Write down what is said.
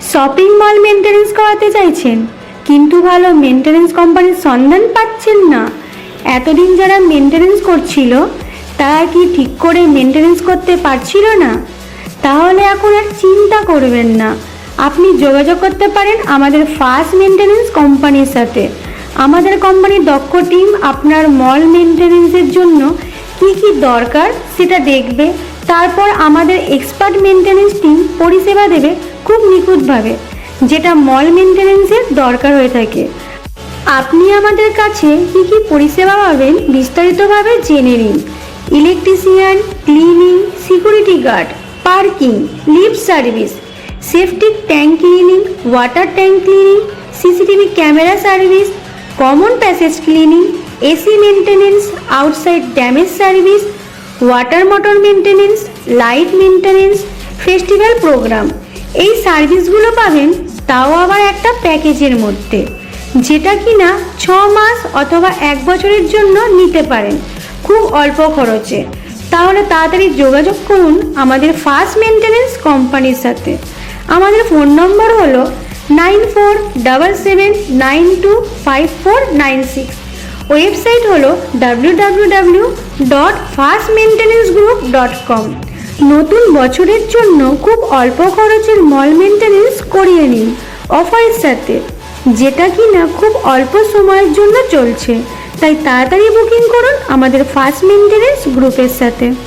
Shopping mall maintenance করাতে চাইছেন, কিন্তু ভালো মেনটেনেন্স কোম্পানির সন্ধান পাচ্ছেন না। এতদিন যারা মেনটেনেন্স করছিল তারা কি ঠিক করে মেনটেনেন্স করতে পারছিল না? তাহলে এখন আর চিন্তা করবেন না, আপনি যোগাযোগ করতে পারেন আমাদের ফার্স্ট মেনটেনেন্স কোম্পানির সাথে। আমাদের কোম্পানির দক্ষ টিম আপনার মল মেনটেনেন্সের জন্য কি কি দরকার সেটা দেখবে, তারপর আমাদের এক্সপার্ট মেনটেনেন্স টিম পরিষেবা দেবে খুব নিখুঁতভাবে, যেটা মল মেনটেনেন্সের দরকার হয়ে থাকে। আপনি আমাদের কাছে কি কি পরিষেবা পাবেন বিস্তারিতভাবে জেনে নিন। Electrician, cleaning, security guard, parking, lift service, safety tank cleaning, water tank cleaning, CCTV camera service, common passage cleaning, AC maintenance, outside damage service, water motor maintenance, light maintenance, festival programme. এই সার্ভিসগুলো পাবেন তাও আবার একটা প্যাকেজের মধ্যে, যেটা কিনা 6 মাস অথবা 1 বছরের জন্য নিতে পারেন খুব অল্প খরচে। তাহলে তাড়াতাড়ি যোগাযোগ করুন আমাদের ফার্স্ট মেনটেনেন্স কোম্পানির সাথে। আমাদের ফোন নম্বর হলো 9477925496। ওয়েবসাইট হলো www.fastmaintenancegroup.com। নতুন বছরের জন্য খুব অল্প খরচের মল মেনটেনেন্স করিয়ে নিন অফারের সাথে, যেটা কিনা খুব অল্প সময়ের জন্য চলছে। তাই তাড়াতাড়ি বুকিং করুন আমাদের ফার্স্ট মেনটেনেন্স গ্রুপের সাথে।